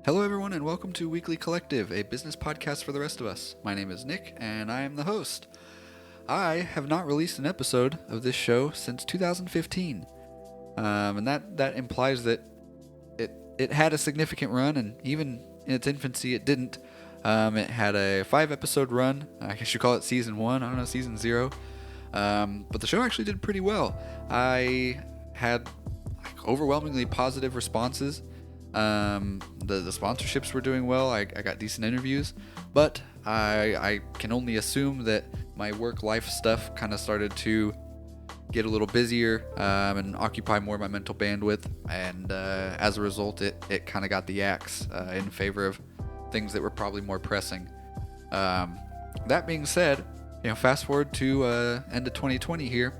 Hello, everyone, and welcome to Weekly Collective, a business podcast for the rest of us. My name is Nick, and I am the host. I have not released an episode of this show since 2015, and that implies that it had a significant run, and even in its infancy, it didn't. It had a 5-episode run. I guess you call it season 1. I don't know, season 0. But the show actually did pretty well. I had overwhelmingly positive responses. The sponsorships were doing well. I got decent interviews, but I can only assume that my work-life stuff kind of started to get a little busier and occupy more of my mental bandwidth, and as a result, it kind of got the axe in favor of things that were probably more pressing. That being said, fast forward to end of 2020 here.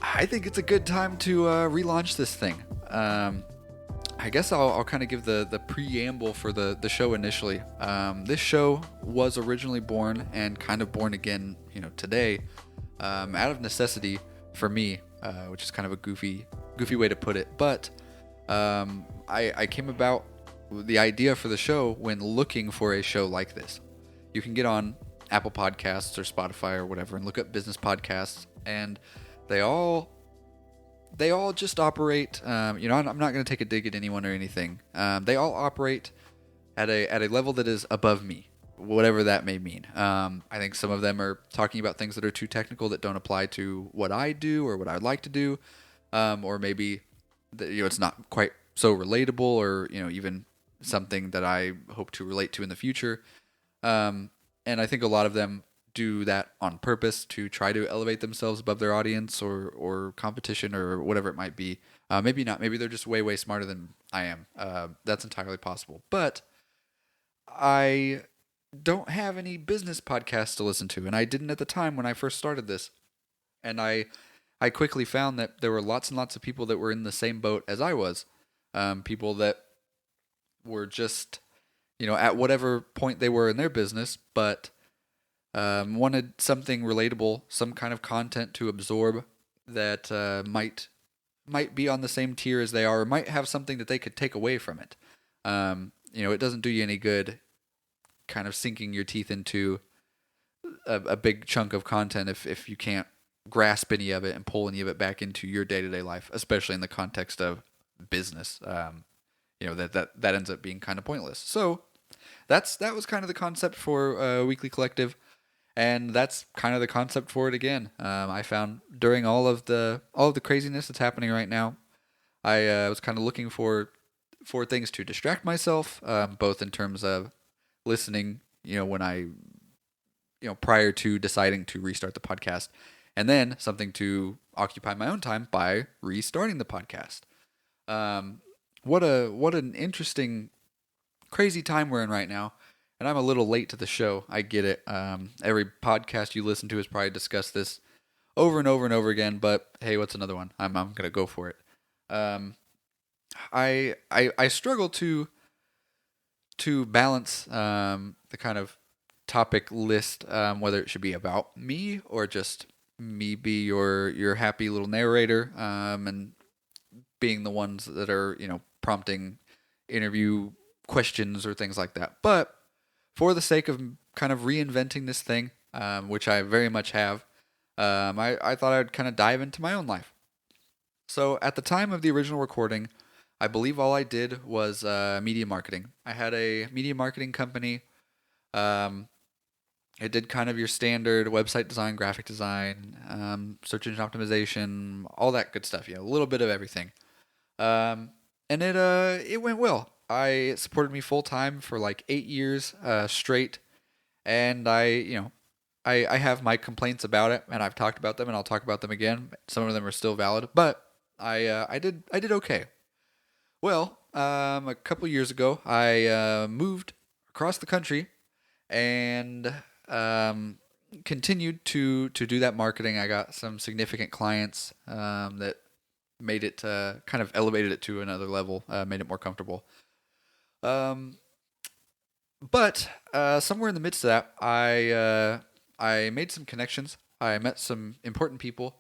I think it's a good time to relaunch this thing. I guess I'll kind of give the preamble for the show initially. This show was originally born and kind of born again, today, out of necessity for me, which is kind of a goofy way to put it. But I came about the idea for the show when looking for a show like this. You can get on Apple Podcasts or Spotify or whatever and look up business podcasts, and they all just operate. I'm not going to take a dig at anyone or anything. They all operate at a level that is above me, whatever that may mean. I think some of them are talking about things that are too technical that don't apply to what I do or what I'd like to do, or maybe it's not quite so relatable, or even something that I hope to relate to in the future. And I think a lot of them do that on purpose to try to elevate themselves above their audience or competition or whatever it might be. Maybe not. Maybe they're just way smarter than I am. That's entirely possible. But I don't have any business podcasts to listen to, and I didn't at the time when I first started this. And I quickly found that there were lots and lots of people that were in the same boat as I was. People that were just, at whatever point they were in their business, but wanted something relatable, some kind of content to absorb that might be on the same tier as they are, or might have something that they could take away from it. It doesn't do you any good kind of sinking your teeth into a big chunk of content if you can't grasp any of it and pull any of it back into your day-to-day life, especially in the context of business. That ends up being kind of pointless. So that was kind of the concept for Weekly Collective. And that's kind of the concept for it again. I found during all of the craziness that's happening right now, I was kind of looking for things to distract myself, both in terms of listening, when I, prior to deciding to restart the podcast, and then something to occupy my own time by restarting the podcast. What an interesting, crazy time we're in right now. And I'm a little late to the show. I get it. Every podcast you listen to has probably discussed this over and over and over again. But hey, what's another one? I'm gonna go for it. I struggle to balance the kind of topic list, whether it should be about me or just me be your happy little narrator, and being the ones that are prompting interview questions or things like that. But for the sake of kind of reinventing this thing, which I very much have, I thought I'd kind of dive into my own life. So at the time of the original recording, I believe all I did was media marketing. I had a media marketing company. It did kind of your standard website design, graphic design, search engine optimization, all that good stuff. A little bit of everything. And it went well. It supported me full time for like 8 years straight, and I have my complaints about it, and I've talked about them, and I'll talk about them again. Some of them are still valid, but I did okay. Well, a couple years ago, I moved across the country and continued to do that marketing. I got some significant clients that made it kind of elevated it to another level, made it more comfortable. But somewhere in the midst of that, I made some connections. I met some important people,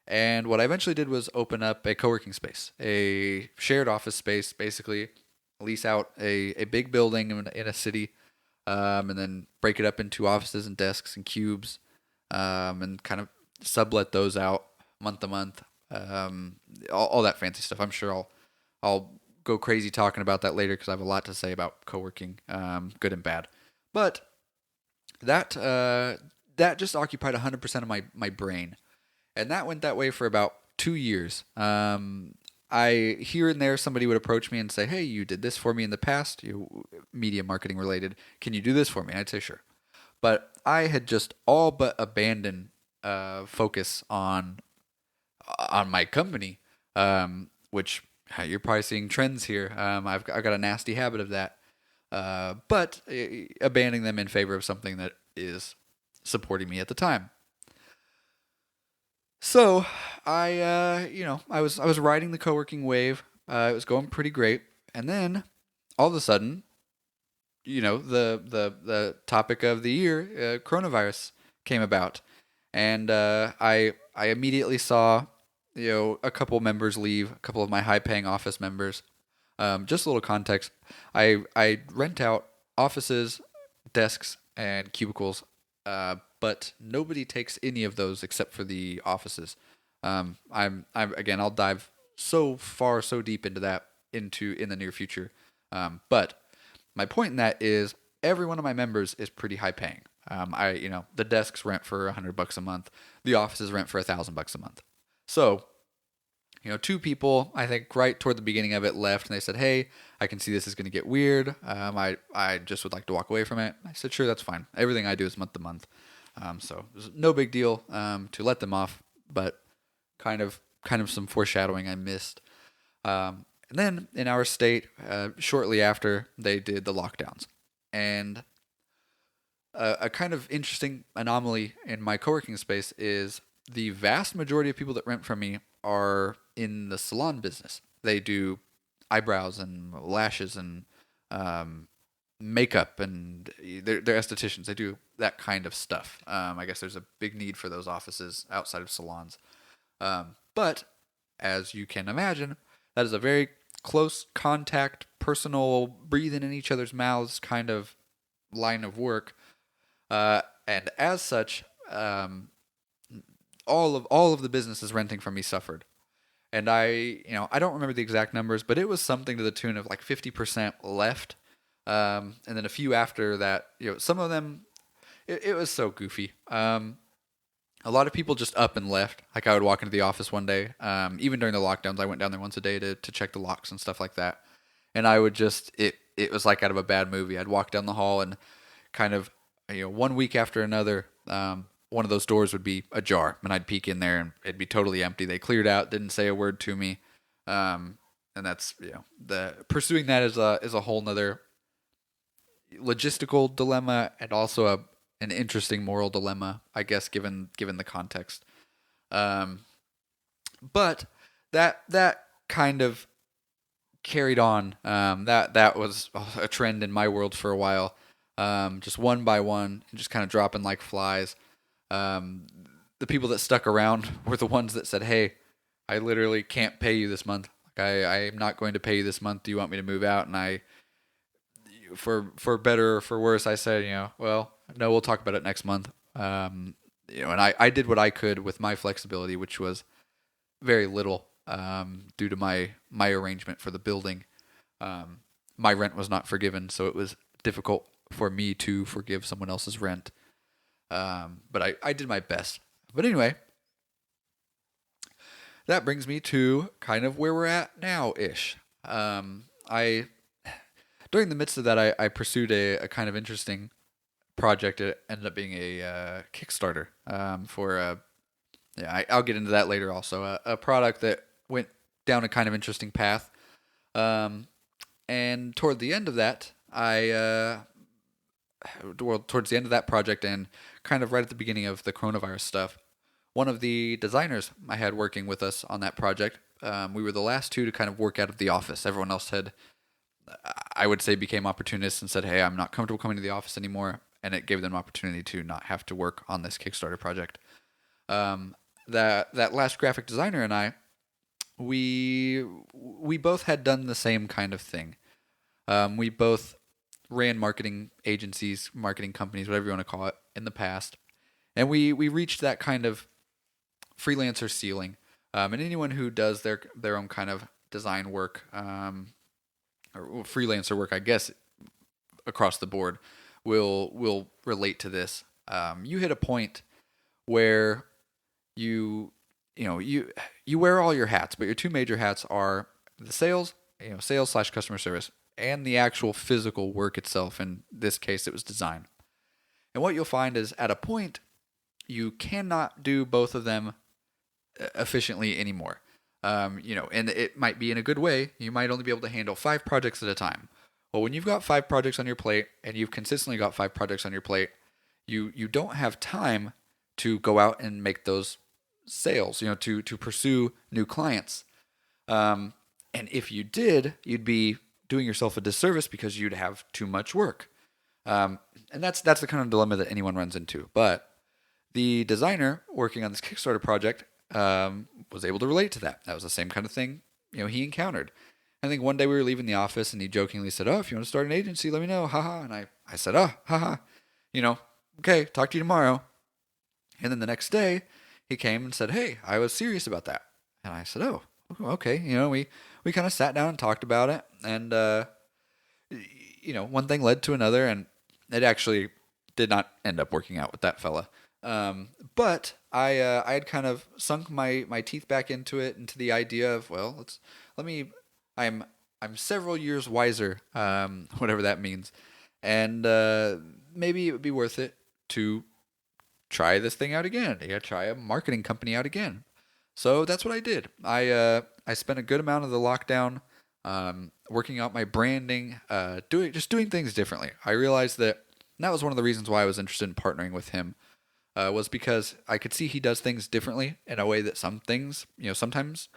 and what I eventually did was open up a co-working space, a shared office space, basically, lease out a big building in a city, and then break it up into offices and desks and cubes, and kind of sublet those out month to month. All that fancy stuff. I'm sure I'll go crazy talking about that later because I have a lot to say about co-working, good and bad. But that just occupied 100% of my brain, and that went that way for about 2 years. I here and there somebody would approach me and say, "Hey, you did this for me in the past, media marketing related. Can you do this for me?" And I'd say, "Sure." But I had just all but abandoned focus on my company, which you're probably seeing trends here. I've got a nasty habit of that, but abandoning them in favor of something that is supporting me at the time. So I was riding the co-working wave. It was going pretty great, and then all of a sudden, the topic of the year, coronavirus, came about, and I immediately saw a couple members leave, a couple of my high-paying office members. Just a little context: I rent out offices, desks, and cubicles, but nobody takes any of those except for the offices. I'm again, I'll dive so deep into that in the near future. But my point in that is every one of my members is pretty high paying. The desks rent for $100 a month, the offices rent for $1,000 a month. So, two people, I think right toward the beginning of it, left, and they said, "Hey, I can see this is going to get weird. I just would like to walk away from it." I said, "Sure, that's fine. Everything I do is month to month." So it was no big deal to let them off, but kind of some foreshadowing I missed. And then in our state, shortly after, they did the lockdowns, and a kind of interesting anomaly in my co-working space is the vast majority of people that rent from me are in the salon business. They do eyebrows and lashes and makeup, and they're estheticians. They do that kind of stuff. I guess there's a big need for those offices outside of salons. But as you can imagine, that is a very close contact, personal, breathing in each other's mouths kind of line of work. And as such, all of the businesses renting from me suffered. And I don't remember the exact numbers, but it was something to the tune of like 50% left. And then a few after that, some of them, it was so goofy. A lot of people just up and left. Like I would walk into the office one day, even during the lockdowns, I went down there once a day to check the locks and stuff like that. And I would just, it was like out of a bad movie. I'd walk down the hall and kind of, 1 week after another, one of those doors would be ajar, and I'd peek in there and it'd be totally empty. They cleared out, didn't say a word to me. And that's, the pursuing that is a whole nother logistical dilemma, and also an interesting moral dilemma, I guess, given the context. But that kind of carried on. That was a trend in my world for a while. Just one by one, just kind of dropping like flies. The people that stuck around were the ones that said, "Hey, I literally can't pay you this month. Like, I am not going to pay you this month. Do you want me to move out?" And for better or for worse, I said, well, no, we'll talk about it next month. And I did what I could with my flexibility, which was very little, due to my arrangement for the building. My rent was not forgiven, so it was difficult for me to forgive someone else's rent. But I did my best. But anyway, that brings me to kind of where we're at now-ish. During the midst of that, I pursued a kind of interesting project. It ended up being a Kickstarter, I'll get into that later also. A product that went down a kind of interesting path. And toward the end of that, towards the end of that project and kind of right at the beginning of the coronavirus stuff, one of the designers I had working with us on that project, we were the last two to kind of work out of the office. Everyone else had, I would say, became opportunists and said, "Hey, I'm not comfortable coming to the office anymore," and it gave them an opportunity to not have to work on this Kickstarter project. That last graphic designer and I, we both had done the same kind of thing. We both ran marketing agencies, marketing companies, whatever you want to call it, in the past, and we reached that kind of freelancer ceiling. And anyone who does their own kind of design work, or freelancer work, I guess, across the board, will relate to this. You hit a point where you you know you wear all your hats, but your two major hats are the sales, sales slash customer service, and the actual physical work itself. In this case, it was design. And what you'll find is at a point you cannot do both of them efficiently anymore. And it might be in a good way. You might only be able to handle 5 projects at a time. Well, when you've got 5 projects on your plate and you've consistently got 5 projects on your plate, you don't have time to go out and make those sales, to pursue new clients. And if you did, you'd be doing yourself a disservice because you'd have too much work. And that's the kind of dilemma that anyone runs into. But the designer working on this Kickstarter project was able to relate to that. That was the same kind of thing, he encountered. I think one day we were leaving the office and he jokingly said, "Oh, if you want to start an agency, let me know, haha." And I said, "Oh, haha, okay, talk to you tomorrow." And then the next day he came and said, "Hey, I was serious about that." And I said, "Oh, okay." We kind of sat down and talked about it. And, one thing led to another, and it actually did not end up working out with that fella. But I had kind of sunk my teeth back into the idea of, well, I'm several years wiser, whatever that means, and maybe it would be worth it to try this thing out again. Try a marketing company out again. So that's what I did. I spent a good amount of the lockdown working out my branding, doing things differently. I realized that was one of the reasons why I was interested in partnering with him. Was because I could see he does things differently in a way that some things, sometimes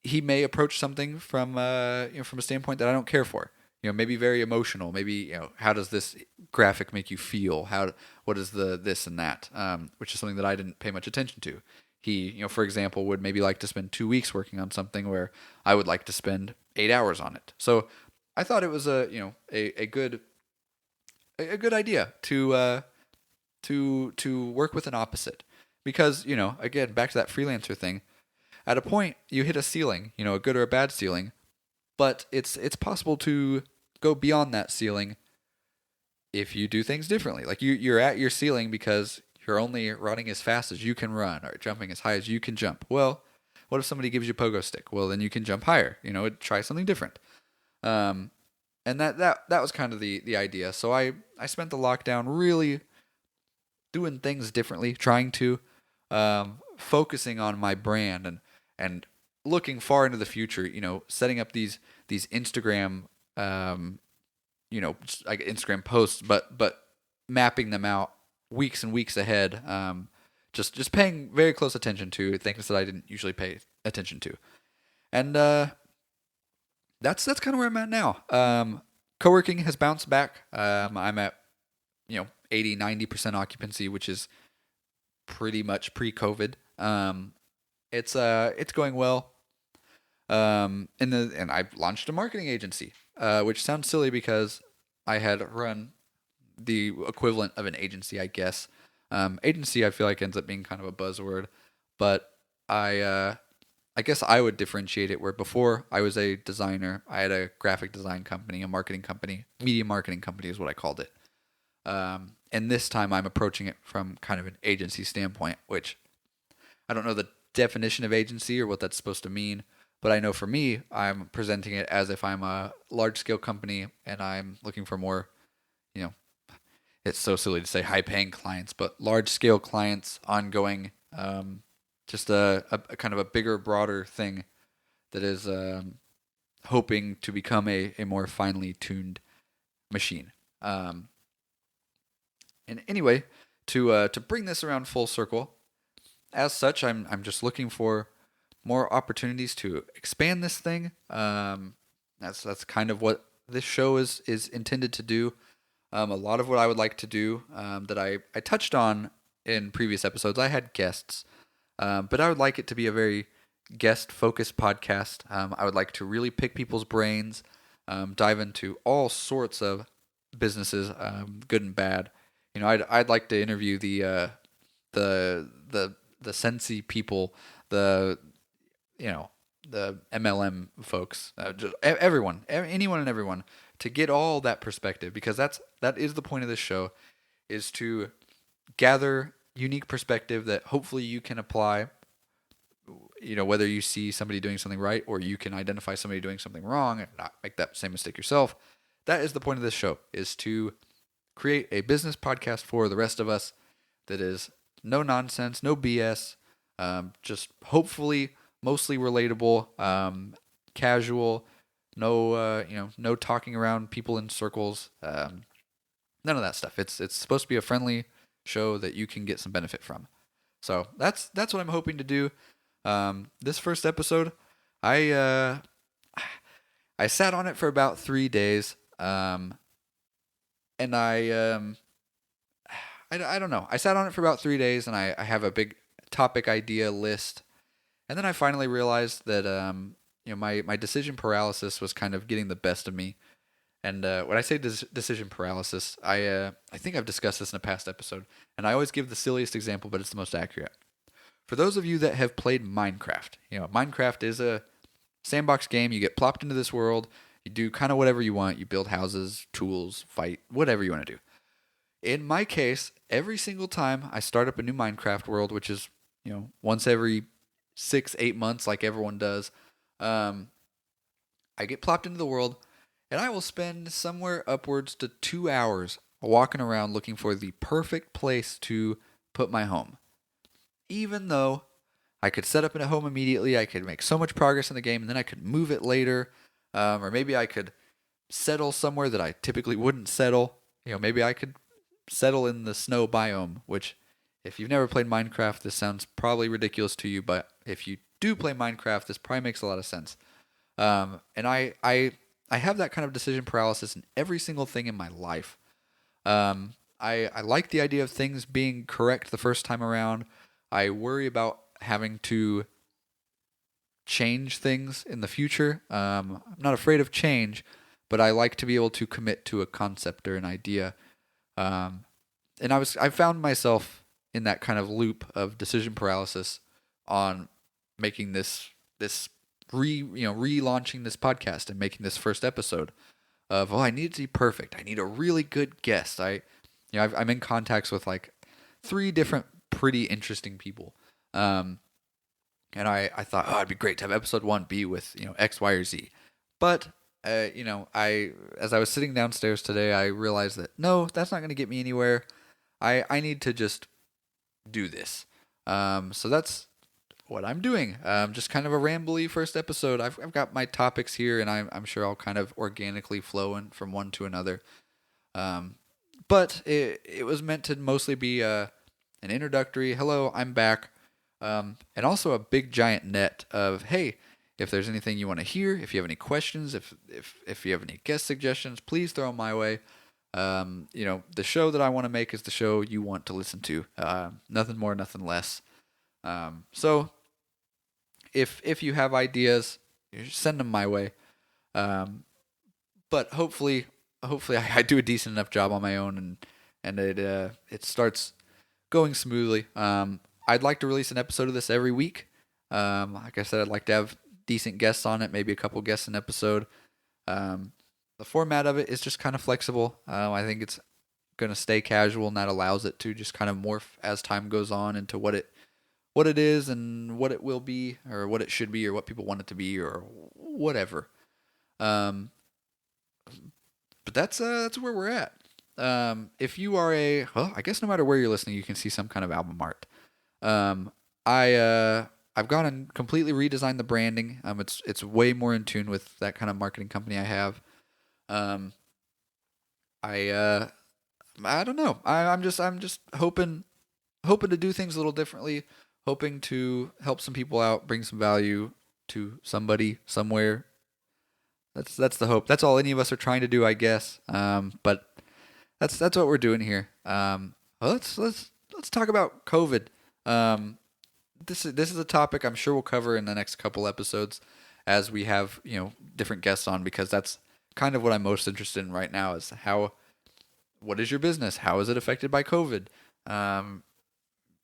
he may approach something from a standpoint that I don't care for. Maybe very emotional. Maybe, how does this graphic make you feel? What is the this and that? Which is something that I didn't pay much attention to. He, for example, would maybe like to spend 2 weeks working on something where I would like to spend 8 hours on it. So I thought it was a good idea to work with an opposite, because again, back to that freelancer thing, at a point you hit a ceiling, a good or a bad ceiling, but it's possible to go beyond that ceiling if you do things differently. Like you're at your ceiling because you're only running as fast as you can run or jumping as high as you can jump. Well, what if somebody gives you a pogo stick? Well, then you can jump higher, try something different. And that was kind of the idea. So I spent the lockdown really doing things differently, trying to focusing on my brand and looking far into the future, setting up these Instagram like Instagram posts, but mapping them out weeks and weeks ahead, just paying very close attention to things that I didn't usually pay attention to. And that's kind of where I'm at now. Co-working has bounced back. I'm at 80-90% occupancy, which is pretty much pre-COVID. It's going well. And I've launched a marketing agency, which sounds silly because I had run the equivalent of an agency, I guess. Agency, I feel like ends up being kind of a buzzword, but I guess I would differentiate it where before I was a designer, I had a graphic design company, a marketing company, media marketing company is what I called it. And this time I'm approaching it from kind of an agency standpoint, which I don't know the definition of agency or what that's supposed to mean, but I know for me, I'm presenting it as if I'm a large scale company and I'm looking for more, it's so silly to say high paying clients, but large scale clients, ongoing, just a kind of a bigger, broader thing that is hoping to become a more finely tuned machine. And anyway, to bring this around full circle, as such, I'm just looking for more opportunities to expand this thing. That's kind of what this show is intended to do. A lot of what I would like to do that I touched on in previous episodes, I had guests, but I would like it to be a very guest-focused podcast. I would like to really pick people's brains, dive into all sorts of businesses, good and bad. I'd like to interview the Sensi people, the you know the MLM folks, just everyone, anyone and everyone, to get all that perspective, because that is the point of this show, is to gather unique perspective that hopefully you can apply. Whether you see somebody doing something right or you can identify somebody doing something wrong and not make that same mistake yourself. That is the point of this show, is to create a business podcast for the rest of us that is no nonsense, no BS, just hopefully mostly relatable, casual, no talking around people in circles, none of that stuff. It's supposed to be a friendly show that you can get some benefit from. So that's what I'm hoping to do. This first episode, I sat on it for about 3 days, and I don't know. I sat on it for about 3 days, and I have a big topic idea list, and then I finally realized that my decision paralysis was kind of getting the best of me. And when I say decision paralysis, I think I've discussed this in a past episode, and I always give the silliest example, but it's the most accurate. For those of you that have played Minecraft, Minecraft is a sandbox game. You get plopped into this world. You do kind of whatever you want. You build houses, tools, fight, whatever you want to do. In my case, every single time I start up a new Minecraft world, which is, once every 6-8 months, like everyone does, I get plopped into the world, and I will spend somewhere upwards to 2 hours walking around looking for the perfect place to put my home. Even though I could set up in a home immediately, I could make so much progress in the game, and then I could move it later, or maybe I could settle somewhere that I typically wouldn't settle. Maybe I could settle in the snow biome, which, if you've never played Minecraft, this sounds probably ridiculous to you, but if you do play Minecraft, this probably makes a lot of sense. And I have that kind of decision paralysis in every single thing in my life. I like the idea of things being correct the first time around. I worry about having to change things in the future. I'm not afraid of change, but I like to be able to commit to a concept or an idea. And I found myself in that kind of loop of decision paralysis on making this relaunching this podcast and making this first episode of, I need it to be perfect. I need a really good guest. I'm in contacts with like 3 different pretty interesting people. And I thought, it'd be great to have episode 1 be with, X, Y, or Z. But, as I was sitting downstairs today, I realized that, no, that's not going to get me anywhere. I need to just do this. So that's what I'm doing. Just kind of a rambly first episode. I've got my topics here, and I'm sure I'll kind of organically flow in from one to another. But it was meant to mostly be an introductory, hello, I'm back, and also a big giant net of, hey, if there's anything you want to hear, if you have any questions, if you have any guest suggestions, please throw them my way. The show that I want to make is the show you want to listen to. Nothing more, nothing less. So if you have ideas, send them my way. But hopefully I do a decent enough job on my own, and it starts going smoothly. I'd like to release an episode of this every week. Like I said, I'd like to have decent guests on it, maybe a couple guests an episode. The format of it is just kind of flexible. I think it's going to stay casual, and that allows it to just kind of morph as time goes on into what it is and what it will be, or what it should be, or what people want it to be, or whatever. But that's where we're at. If you are I guess no matter where you're listening, you can see some kind of album art. I've gone and completely redesigned the branding. It's way more in tune with that kind of marketing company I have. I don't know. I'm just hoping to do things a little differently, hoping to help some people out, bring some value to somebody somewhere. That's the hope. That's all any of us are trying to do, I guess. But that's what we're doing here. Let's talk about COVID. This is a topic I'm sure we'll cover in the next couple episodes as we have different guests on, because that's kind of what I'm most interested in right now is what is your business? How is it affected by COVID? Um,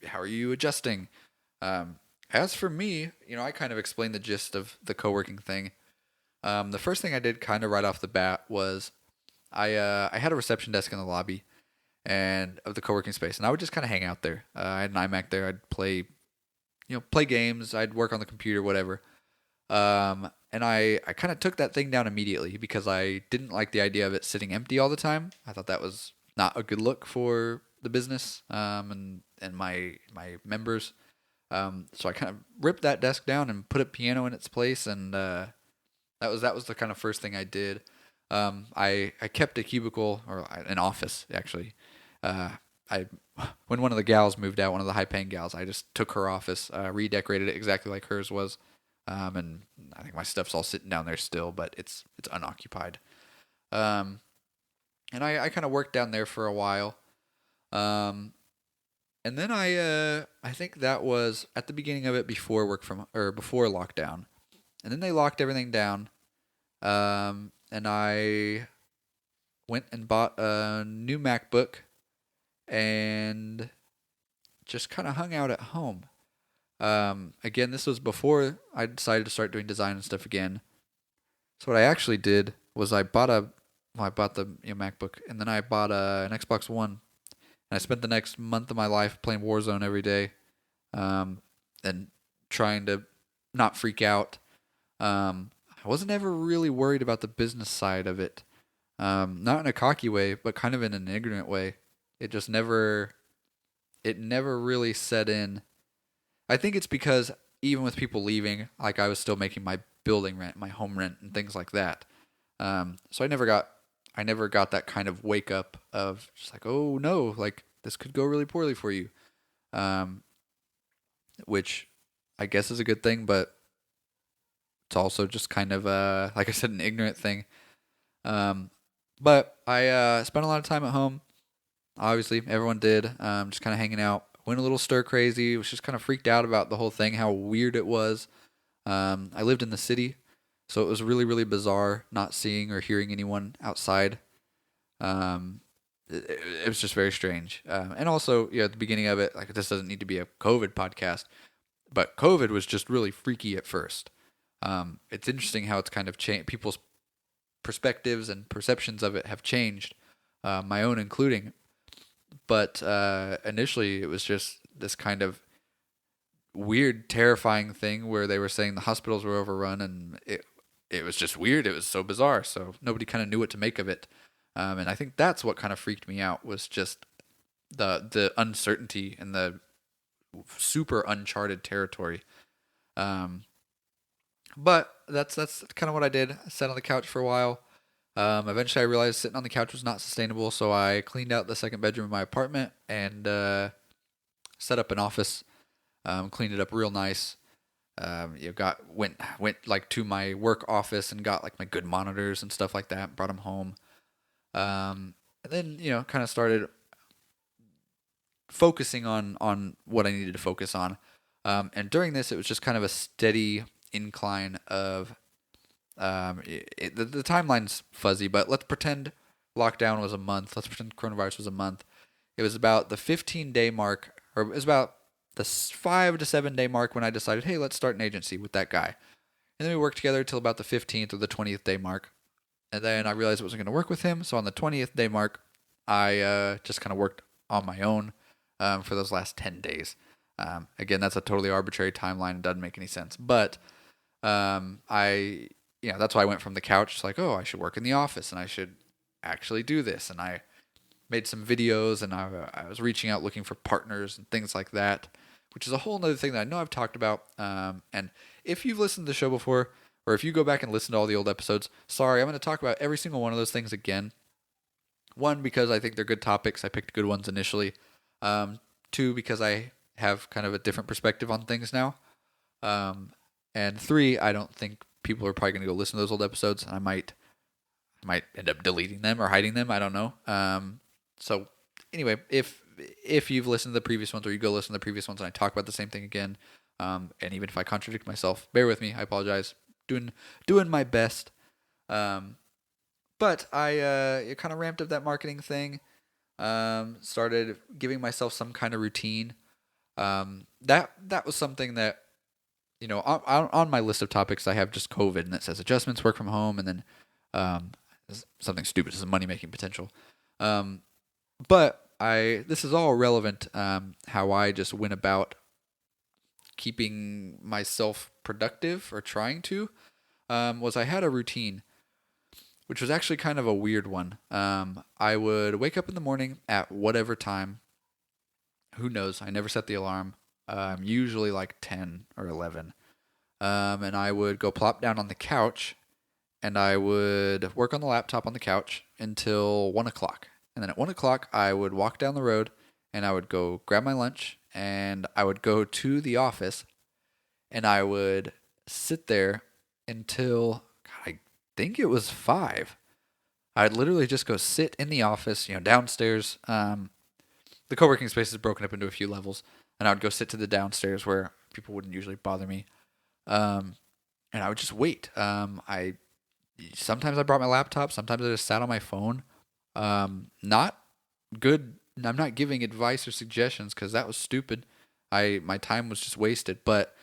how are you adjusting? As for me, I kind of explained the gist of the co-working thing. The first thing I did kind of right off the bat was I had a reception desk in the lobby and of the co-working space, and I would just kind of hang out there. I had an iMac there. I'd play games. I'd work on the computer, whatever. And I kind of took that thing down immediately because I didn't like the idea of it sitting empty all the time. I thought that was not a good look for the business and my members. So I kind of ripped that desk down and put a piano in its place, and that was the kind of first thing I did. I kept a cubicle or an office actually. I When one of the gals moved out, one of the high paying gals, I just took her office, redecorated it exactly like hers was. And I think my stuff's all sitting down there still, but it's unoccupied. And I kind of worked down there for a while. And then I think that was at the beginning of it before before lockdown. And then they locked everything down. And I went and bought a new MacBook and just kind of hung out at home. Again, this was before I decided to start doing design and stuff again. So what I actually did was I bought the MacBook, and then I bought an Xbox One, and I spent the next month of my life playing Warzone every day, and trying to not freak out. I wasn't ever really worried about the business side of it, not in a cocky way, but kind of in an ignorant way. It never really set in. I think it's because even with people leaving, like I was still making my building rent, my home rent, and things like that. So I never got that kind of wake up of just like, oh no, like this could go really poorly for you, which I guess is a good thing, but it's also just kind of like I said, an ignorant thing. But I spent a lot of time at home. Obviously, everyone did. Just kind of hanging out. Went a little stir crazy. Was just kind of freaked out about the whole thing, how weird it was. I lived in the city, so it was really, really bizarre not seeing or hearing anyone outside. It was just very strange. And also, at the beginning of it, like this doesn't need to be a COVID podcast, but COVID was just really freaky at first. It's interesting how it's kind of changed. People's perspectives and perceptions of it have changed, my own including. But initially, it was just this kind of weird, terrifying thing where they were saying the hospitals were overrun, and it was just weird. It was so bizarre. So nobody kind of knew what to make of it. And I think that's what kind of freaked me out was just the uncertainty and the super uncharted territory. But that's kind of what I did. I sat on the couch for a while. Eventually, I realized sitting on the couch was not sustainable, so I cleaned out the second bedroom of my apartment and set up an office. Cleaned it up real nice. Went like to my work office and got like my good monitors and stuff like that. Brought them home. And then kind of started focusing on what I needed to focus on. And during this, it was just kind of a steady incline of the timeline's fuzzy, but let's pretend lockdown was a month. Let's pretend coronavirus was a month. It was about the 15-day mark, or it was about the 5 to 7 day mark when I decided, hey, let's start an agency with that guy. And then we worked together till about the 15th or the 20th day mark. And then I realized it wasn't going to work with him. So on the 20th day mark, I just kind of worked on my own for those last 10 days. Again, that's a totally arbitrary timeline. It doesn't make any sense. But that's why I went from the couch to like, oh, I should work in the office and I should actually do this. And I made some videos and I was reaching out looking for partners and things like that, which is a whole other thing that I know I've talked about. And if you've listened to the show before, or if you go back and listen to all the old episodes, sorry, I'm going to talk about every single one of those things again. One, because I think they're good topics. I picked good ones initially. Two, because I have kind of a different perspective on things now. And three, I don't think people are probably going to go listen to those old episodes, and I might end up deleting them or hiding them. I don't know. So anyway, if you've listened to the previous ones, or you go listen to the previous ones, and I talk about the same thing again, and even if I contradict myself, bear with me. I apologize. Doing my best. But I kind of ramped up that marketing thing. Started giving myself some kind of routine. That was something that, on my list of topics, I have just COVID, and it says adjustments, work from home, and then um, something stupid is money making potential. Um, but this is all relevant. How I just went about keeping myself productive or trying to was I had a routine, which was actually kind of a weird one. I would wake up in the morning at whatever time. Who knows? I never set the alarm. Usually like 10 or 11. And I would go plop down on the couch and I would work on the laptop on the couch until 1 o'clock. And then at 1 o'clock, I would walk down the road and I would go grab my lunch and I would go to the office and I would sit there until, God, I think it was 5. I'd literally just go sit in the office, downstairs. The co-working space is broken up into a few levels, and I would go sit to the downstairs where people wouldn't usually bother me, um, and I would just wait. I sometimes I brought my laptop, sometimes I just sat on my phone. Not good. I'm not giving advice or suggestions because that was stupid. My time was just wasted. But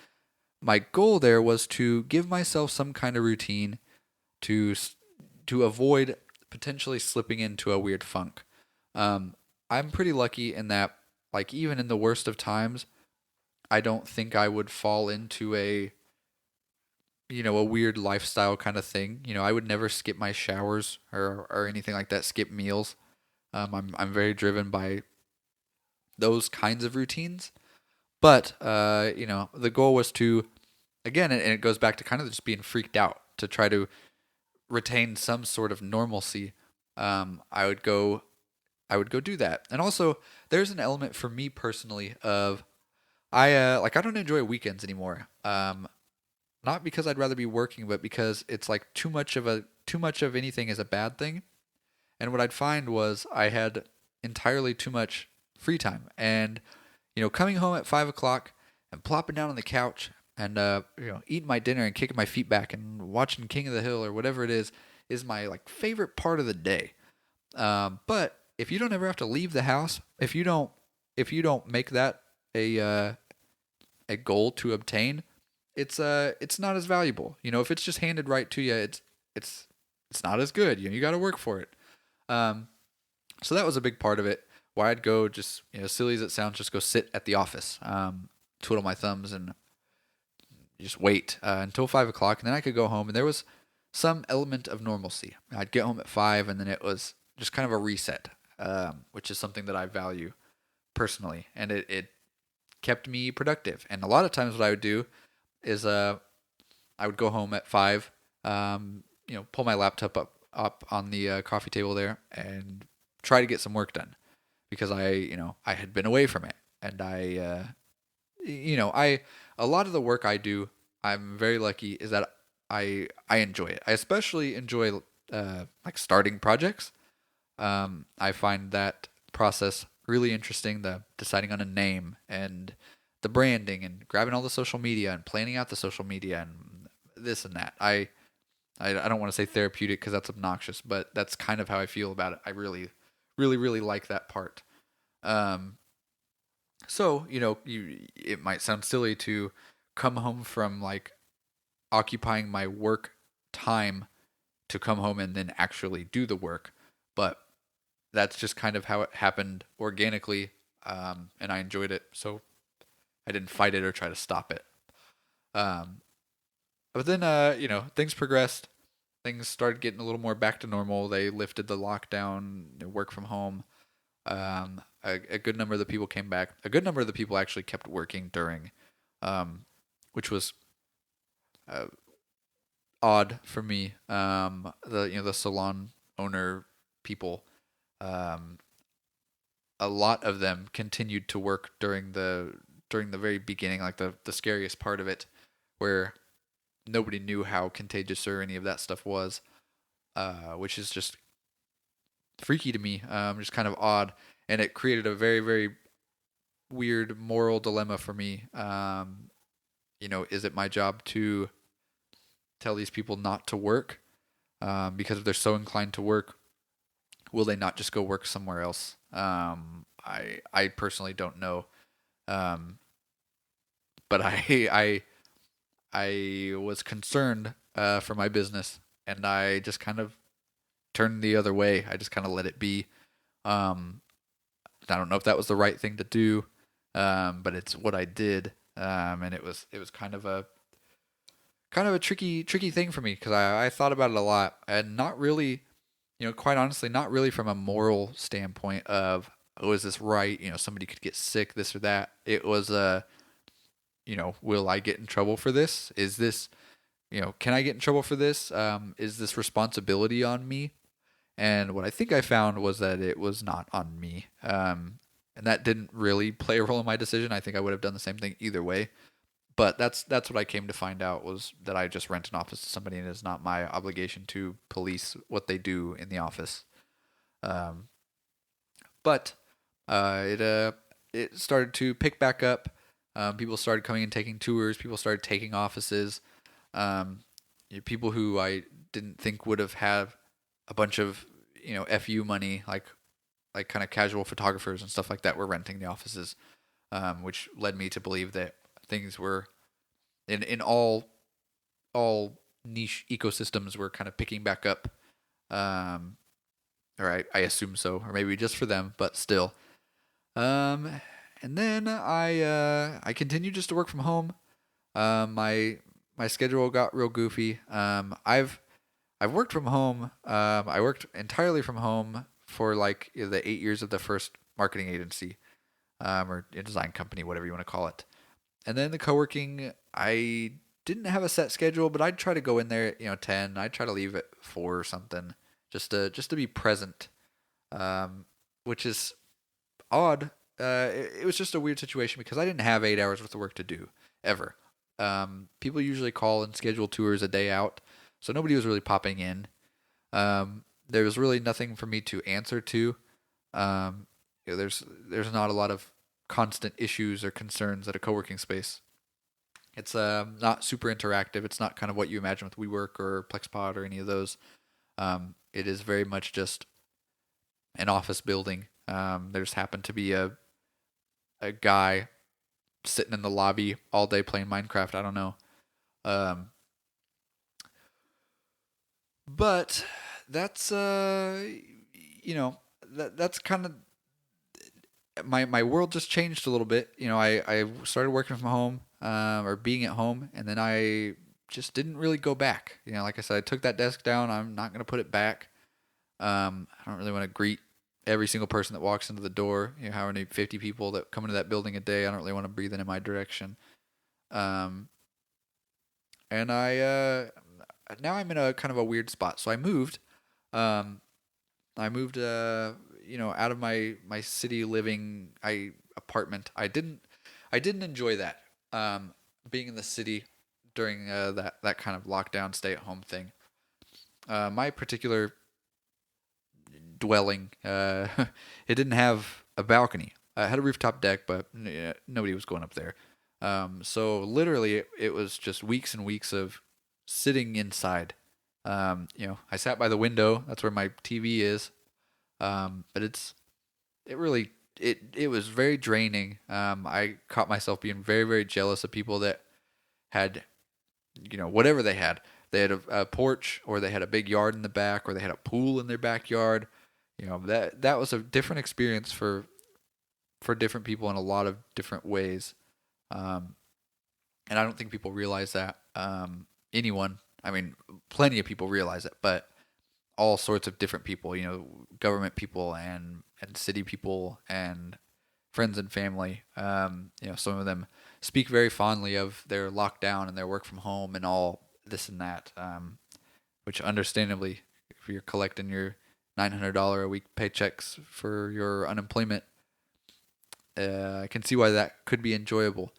my goal there was to give myself some kind of routine to to avoid potentially slipping into a weird funk. Um, I'm pretty lucky in that, like, even in the worst of times, I don't think I would fall into a weird lifestyle kind of thing. I would never skip my showers or anything like that, skip meals. I'm very driven by those kinds of routines. But, the goal was to, again, and it goes back to kind of just being freaked out to try to retain some sort of normalcy. I would go do that. And also, there's an element for me personally of I don't enjoy weekends anymore. Not because I'd rather be working, but because it's like too much of anything is a bad thing. And what I'd find was I had entirely too much free time, and coming home at 5 o'clock and plopping down on the couch and eating my dinner and kicking my feet back and watching King of the Hill or whatever it is my like favorite part of the day. But if you don't ever have to leave the house, if you don't make that a goal to obtain, it's not as valuable. If it's just handed right to you, it's not as good. You got to work for it. Um, so that was a big part of it. Why I'd go just silly as it sounds, just go sit at the office, twiddle my thumbs and just wait until 5 o'clock, and then I could go home. And there was some element of normalcy. I'd get home at 5, and then it was just kind of a reset, which is something that I value personally, and it kept me productive. And a lot of times, what I would do is I would go home at 5, pull my laptop up on the coffee table there, and try to get some work done because I had been away from it, and I a lot of the work I do, I'm very lucky is that I enjoy it. I especially enjoy like starting projects. I find that process really interesting. The deciding on a name and the branding and grabbing all the social media and planning out the social media and this and that. I don't want to say therapeutic because that's obnoxious, but that's kind of how I feel about it. I really, really, really like that part. Um, so it might sound silly to come home from like occupying my work time to come home and then actually do the work, but that's just kind of how it happened organically, and I enjoyed it, so I didn't fight it or try to stop it. Um, but then, things progressed. Things started getting a little more back to normal. They lifted the lockdown, work from home. A good number of the people came back. A good number of the people actually kept working during, which was uh, odd for me. The salon owner people, um, a lot of them continued to work during the very beginning, like the scariest part of it, where nobody knew how contagious or any of that stuff was, which is just freaky to me, just kind of odd, and it created a very very weird moral dilemma for me. Is it my job to tell these people not to work? because if they're so inclined to work, will they not just go work somewhere else? I personally don't know, um, but I was concerned for my business, and I just kind of turned the other way. I just kind of let it be. Um, I don't know if that was the right thing to do, but it's what I did, and it was kind of a tricky thing for me because I thought about it a lot, and not really, quite honestly, not really from a moral standpoint of, oh, is this right? Somebody could get sick, this or that. It was will I get in trouble for this? Is this, can I get in trouble for this? Is this responsibility on me? And what I think I found was that it was not on me. And that didn't really play a role in my decision. I think I would have done the same thing either way. But that's what I came to find out, was that I just rent an office to somebody, and it's not my obligation to police what they do in the office. Um, but it started to pick back up. People started coming and taking tours. People started taking offices. Um, People who I didn't think would have had a bunch of FU money, like kind of casual photographers and stuff like that, were renting the offices, which led me to believe that things were in all niche ecosystems were kind of picking back up. Um, or I assume so, or maybe just for them, but still. Um, and then I continued just to work from home. My schedule got real goofy. I've worked from home. I worked entirely from home for like the 8 years of the first marketing agency, or a design company, whatever you want to call it. And then the co-working, I didn't have a set schedule, but I'd try to go in there at 10. I'd try to leave at 4 or something, just to be present, which is odd. It was just a weird situation because I didn't have 8 hours worth of work to do ever. People usually call and schedule tours a day out, so nobody was really popping in. There was really nothing for me to answer to. There's not a lot of constant issues or concerns at a co-working space. It's not super interactive. It's not kind of what you imagine with WeWork or PlexPod or any of those. It is very much just an office building. There's happened to be a guy sitting in the lobby all day playing Minecraft. I don't know. Um, but that's that's kind of my world just changed a little bit. I started working from home, or being at home, and then I just didn't really go back. Like I said, I took that desk down. I'm not gonna put it back. I don't really want to greet every single person that walks into the door. How many 50 people that come into that building a day? I don't really want to breathe in my direction. Um, and I now I'm in a kind of a weird spot. So I moved. Um, I moved out of my city living apartment. I didn't enjoy that. Being in the city during that kind of lockdown stay at home thing. My particular dwelling, it didn't have a balcony. It had a rooftop deck, but nobody was going up there. So literally, it was just weeks and weeks of sitting inside. I sat by the window. That's where my TV is. But it was very draining. I caught myself being very, very jealous of people that had, whatever they had. They had a porch, or they had a big yard in the back, or they had a pool in their backyard. That was a different experience for different people in a lot of different ways. Um, and I don't think people realize that. Anyone, I mean, plenty of people realize it, but all sorts of different people, government people and city people and friends and family. Some of them speak very fondly of their lockdown and their work from home and all this and that, which understandably, if you're collecting your $900 a week paychecks for your unemployment, I can see why that could be enjoyable.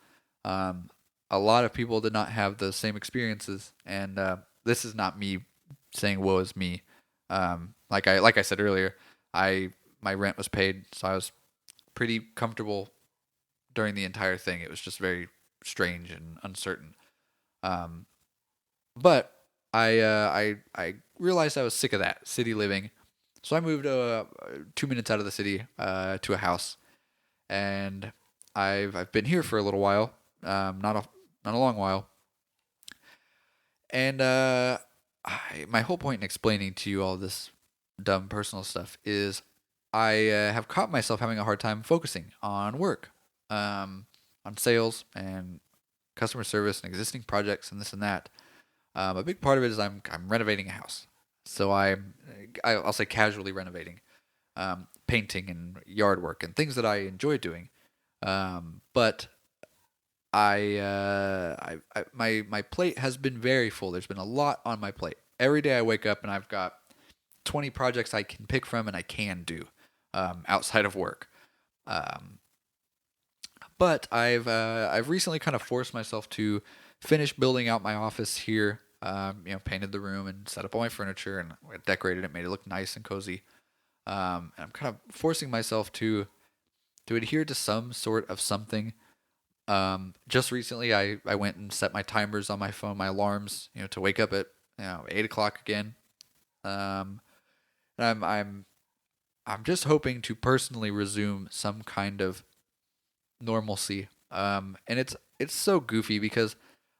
A lot of people did not have the same experiences, and this is not me saying "woe is me." Like I said earlier, my rent was paid, so I was pretty comfortable during the entire thing. It was just very strange and uncertain. But I realized I was sick of that city living. So I moved 2 minutes out of the city to a house, and I've been here for a little while, not a long while, and my whole point in explaining to you all this dumb personal stuff is I have caught myself having a hard time focusing on work, on sales and customer service and existing projects and this and that. A big part of it is I'm renovating a house, so I'll say casually renovating, painting and yard work and things that I enjoy doing. But my plate has been very full. There's been a lot on my plate. Every day I wake up and I've got 20 projects I can pick from and I can do outside of work. But I've recently kind of forced myself to finish building out my office here. Painted the room and set up all my furniture and decorated it, made it look nice and cozy. And I'm kind of forcing myself to adhere to some sort of something. Just recently, I went and set my timers on my phone, my alarms, to wake up at 8 o'clock again. And I'm just hoping to personally resume some kind of normalcy. And it's so goofy because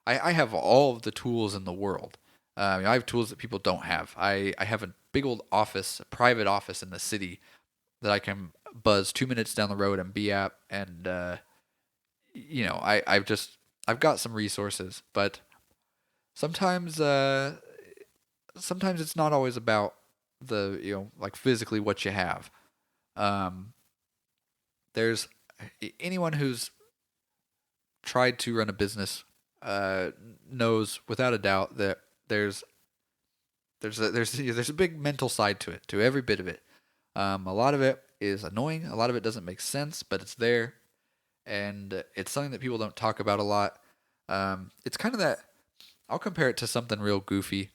I have all of the tools in the world. I have tools that people don't have. I have a big old office, a private office in the city that I can buzz 2 minutes down the road and be at. And, I've got some resources, but sometimes it's not always about like physically what you have. There's anyone who's tried to run a business knows without a doubt that there's a big mental side to it, to every bit of it. A lot of it is annoying. A lot of it doesn't make sense, but it's there, and it's something that people don't talk about a lot. It's kind of that. I'll compare it to something real goofy.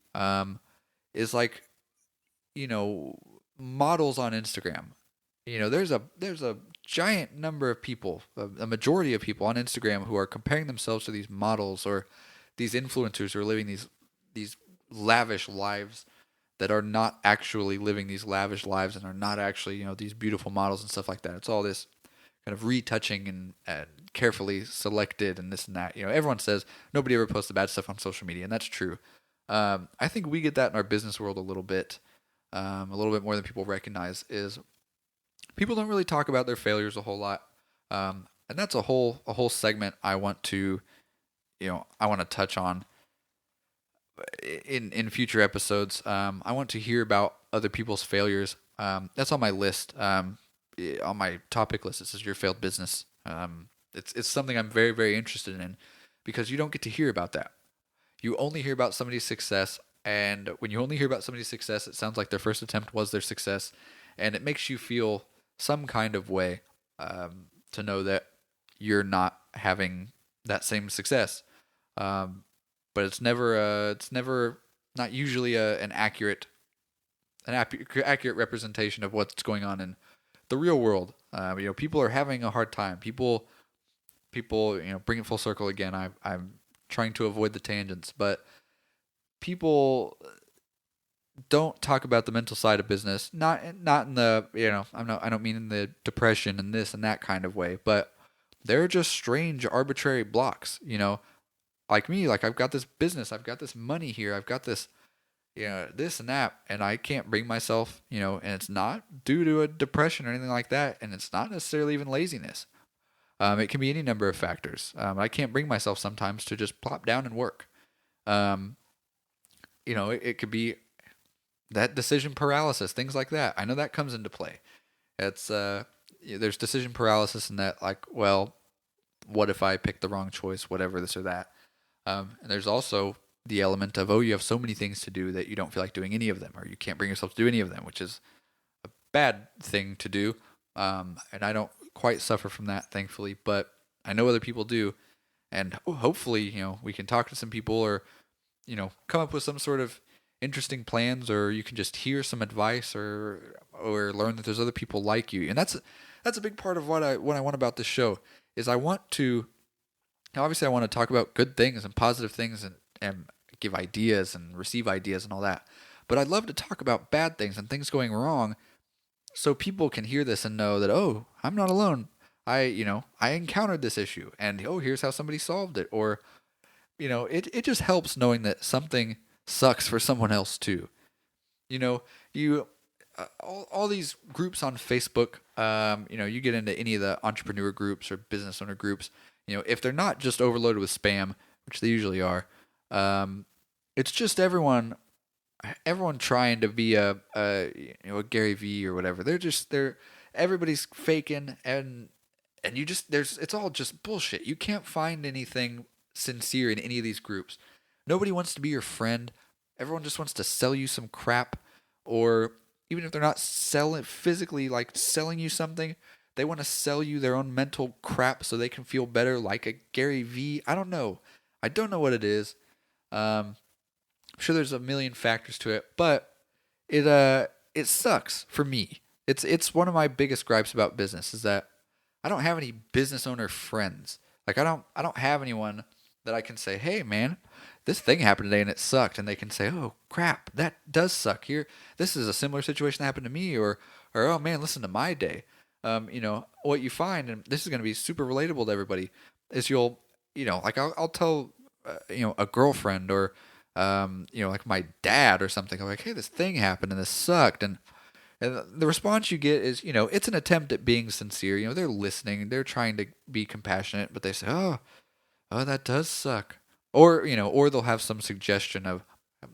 Is like, models on Instagram. There's a giant number of people, a majority of people on Instagram who are comparing themselves to these models or these influencers who are living these lavish lives that are not actually living these lavish lives and are not actually, these beautiful models and stuff like that. It's all this kind of retouching and carefully selected and this and that. Everyone says nobody ever posts the bad stuff on social media, and that's true. I think we get that in our business world a little bit more than people recognize. Is people don't really talk about their failures a whole lot, and that's a whole segment I want to touch on in future episodes. I want to hear about other people's failures. That's on my list. On my topic list, it says your failed business. It's something I'm very, very interested in because you don't get to hear about that. You only hear about somebody's success, and when you only hear about somebody's success, it sounds like their first attempt was their success, and it makes you feel some kind of way to know that you're not having that same success. But it's not usually an accurate representation of what's going on in the real world. People are having a hard time. People, bring it full circle again. I'm trying to avoid the tangents, but people don't talk about the mental side of business. Not in the I don't mean in the depression and this and that kind of way, but they're just strange, arbitrary blocks. Like me, like I've got this business, I've got this money here, I've got this, this and that, and I can't bring myself, and it's not due to a depression or anything like that, and it's not necessarily even laziness. It can be any number of factors. I can't bring myself sometimes to just plop down and work. It could be that decision paralysis, things like that. I know that comes into play. It's there's decision paralysis in that, like, well, what if I pick the wrong choice, whatever, this or that. And there's also the element of, you have so many things to do that you don't feel like doing any of them, or you can't bring yourself to do any of them, which is a bad thing to do. And I don't quite suffer from that, thankfully, but I know other people do. And hopefully, we can talk to some people or, come up with some sort of interesting plans, or you can just hear some advice or learn that there's other people like you. And that's a big part of what I want about this show is I want to talk about good things and positive things and give ideas and receive ideas and all that. but I'd love to talk about bad things and things going wrong so people can hear this and know that, oh, I'm not alone. I encountered this issue and oh, here's how somebody solved it. Or, it just helps knowing that something sucks for someone else too. You know, you all these groups on Facebook, you get into any of the entrepreneur groups or business owner groups, if they're not just overloaded with spam, which they usually are, it's just everyone trying to be a Gary V or whatever. They're everybody's faking and you just it's all just bullshit. You can't find anything sincere in any of these groups. Nobody wants to be your friend. Everyone just wants to sell you some crap, or even if they're not selling physically, like selling you something, they want to sell you their own mental crap so they can feel better, like a Gary V. I don't know. I don't know what it is. I'm sure there's a million factors to it, but it sucks for me. It's one of my biggest gripes about business is that I don't have any business owner friends. Like I don't have anyone that I can say, "Hey man, this thing happened today and it sucked." And they can say, "Oh crap, that does suck. Here, this is a similar situation that happened to me," or "Oh man, listen to my day." What you find, and this is going to be super relatable to everybody, is like I'll tell a girlfriend or like my dad or something. I'm like, "Hey, this thing happened and this sucked," and the response you get is, it's an attempt at being sincere. They're listening, they're trying to be compassionate, but they say, "Oh, that does suck," or they'll have some suggestion of,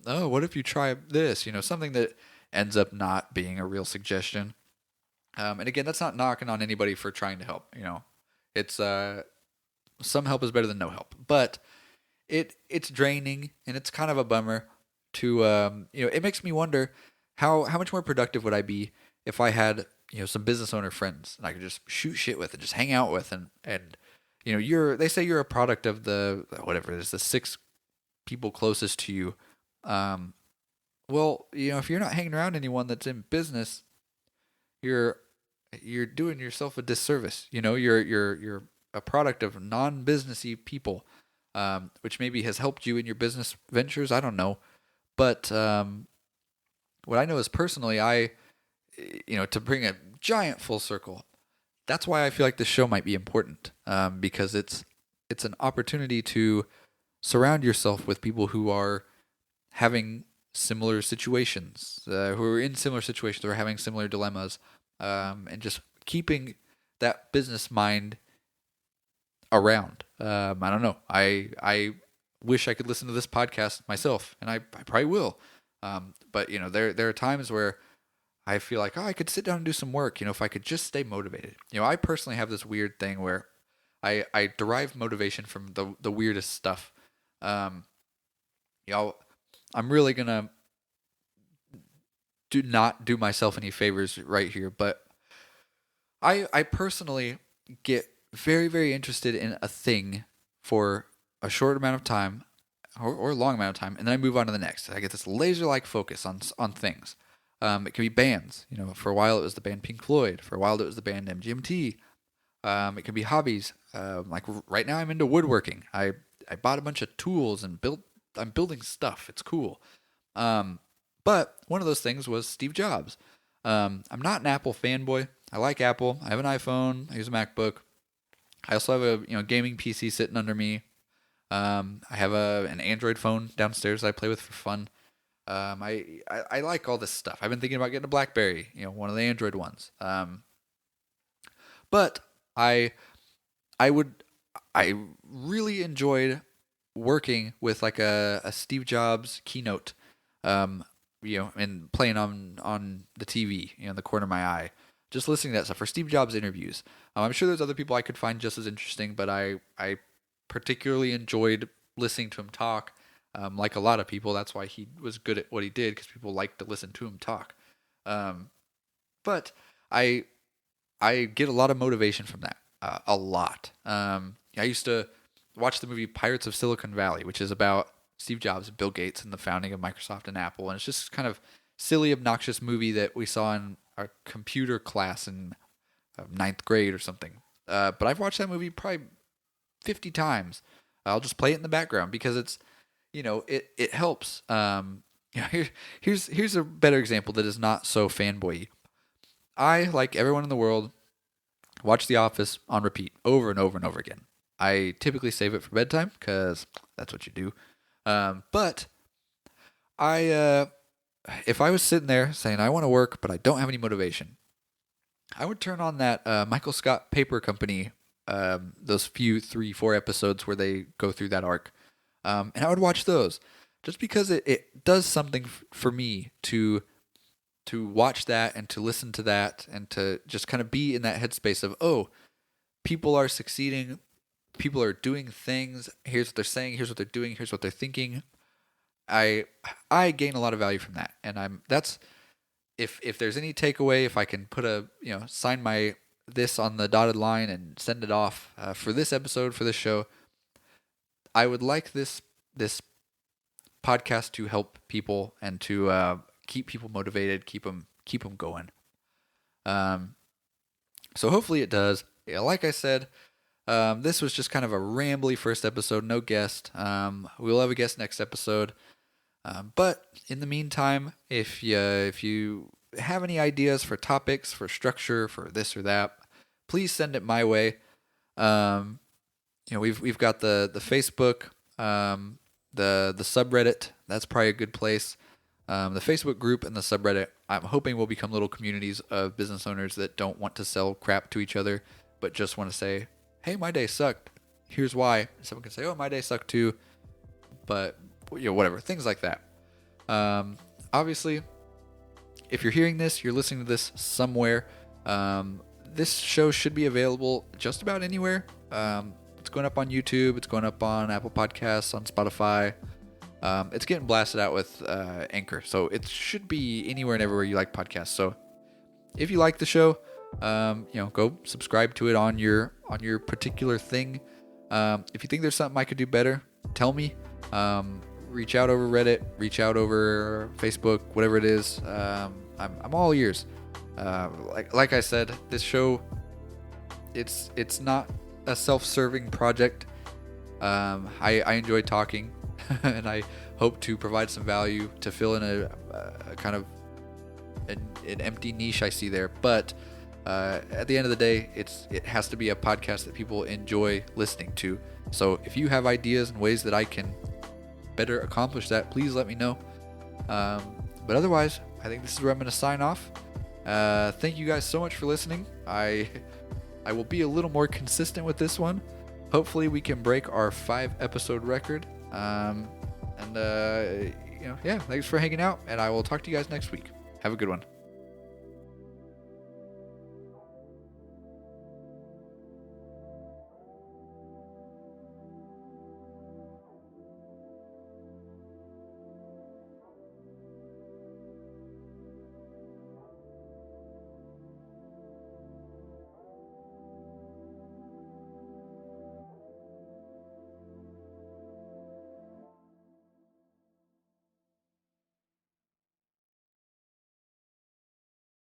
"Oh, what if you try this?" Something that ends up not being a real suggestion. And again, that's not knocking on anybody for trying to help. It's some help is better than no help, but it's draining and it's kind of a bummer to it makes me wonder how much more productive would I be if I had some business owner friends and I could just shoot shit with and just hang out with and they say you're a product of the whatever it is, the six people closest to you. Well, if you're not hanging around anyone that's in business, you're doing yourself a disservice. You're a product of non-businessy people, which maybe has helped you in your business ventures. I don't know, but what I know is personally, to bring a giant full circle, that's why I feel like this show might be important, because it's an opportunity to surround yourself with people who are having similar situations, who are in similar situations or having similar dilemmas, and just keeping that business mind around. I don't know. I wish I could listen to this podcast myself, and I probably will. But there are times where I feel like, oh, I could sit down and do some work. If I could just stay motivated. I personally have this weird thing where I derive motivation from the weirdest stuff. I'm really gonna not do myself any favors right here, but I personally get very, very interested in a thing for a short amount of time or a long amount of time, and then I move on to the next. I get this laser-like focus on things. It can be bands. For a while it was the band Pink Floyd. For a while it was the band MGMT. It can be hobbies. Like right now I'm into woodworking. I bought a bunch of tools and I'm building stuff. It's cool. But one of those things was Steve Jobs. I'm not an Apple fanboy. I like Apple. I have an iPhone. I use a MacBook. I also have a gaming PC sitting under me. I have an Android phone downstairs that I play with for fun. I like all this stuff. I've been thinking about getting a BlackBerry, one of the Android ones. But I really enjoyed working with like a Steve Jobs keynote, and playing on the TV, in the corner of my eye, just listening to that stuff for Steve Jobs interviews. I'm sure there's other people I could find just as interesting, but I particularly enjoyed listening to him talk. Like a lot of people, that's why he was good at what he did, because people liked to listen to him talk. But I get a lot of motivation from that, a lot. I used to watch the movie Pirates of Silicon Valley, which is about Steve Jobs and Bill Gates and the founding of Microsoft and Apple, and it's just kind of silly, obnoxious movie that we saw in our computer class in ninth grade or something. But I've watched that movie probably 50 times. I'll just play it in the background because it's, it helps. Yeah, here's a better example that is not so fanboy. I, like everyone in the world, watch The Office on repeat over and over and over again. I typically save it for bedtime because that's what you do. But I, if I was sitting there saying I want to work but I don't have any motivation, I would turn on that Michael Scott Paper Company, those few 3-4 episodes where they go through that arc, and I would watch those just because it does something for me to watch that and to listen to that and to just kind of be in that headspace of, oh, people are succeeding, people are doing things, here's what they're saying, here's what they're doing, here's what they're thinking. I gain a lot of value from that, and that's, if there's any takeaway, if I can put sign my this on the dotted line and send it off for this episode, for this show, I would like this podcast to help people and to keep people motivated, keep them going. So hopefully it does. Yeah, like I said, this was just kind of a rambly first episode, no guest. We'll have a guest next episode. But in the meantime, if you have any ideas for topics, for structure, for this or that, please send it my way. We've got the Facebook, the subreddit. That's probably a good place. The Facebook group and the subreddit, I'm hoping will become little communities of business owners that don't want to sell crap to each other, but just want to say, hey, my day sucked. Here's why. Someone can say, oh, my day sucked too. But, whatever. Things like that. Obviously, if you're hearing this, you're listening to this somewhere. This show should be available just about anywhere. It's going up on YouTube. It's going up on Apple Podcasts, on Spotify. It's getting blasted out with Anchor, so it should be anywhere and everywhere you like podcasts. So if you like the show, go subscribe to it on your particular thing. If you think there's something I could do better, tell me. Reach out over Reddit, reach out over Facebook, whatever it is. I'm all ears. Like I said, this show, it's not a self-serving project. I enjoy talking. And I hope to provide some value to fill in a kind of an empty niche I see there. But at the end of the day, it has to be a podcast that people enjoy listening to. So if you have ideas and ways that I can better accomplish that, please let me know. But otherwise, I think this is where I'm going to sign off. Thank you guys so much for listening. I will be a little more consistent with this one. Hopefully we can break our 5-episode record. Thanks for hanging out, and I will talk to you guys next week. Have a good one.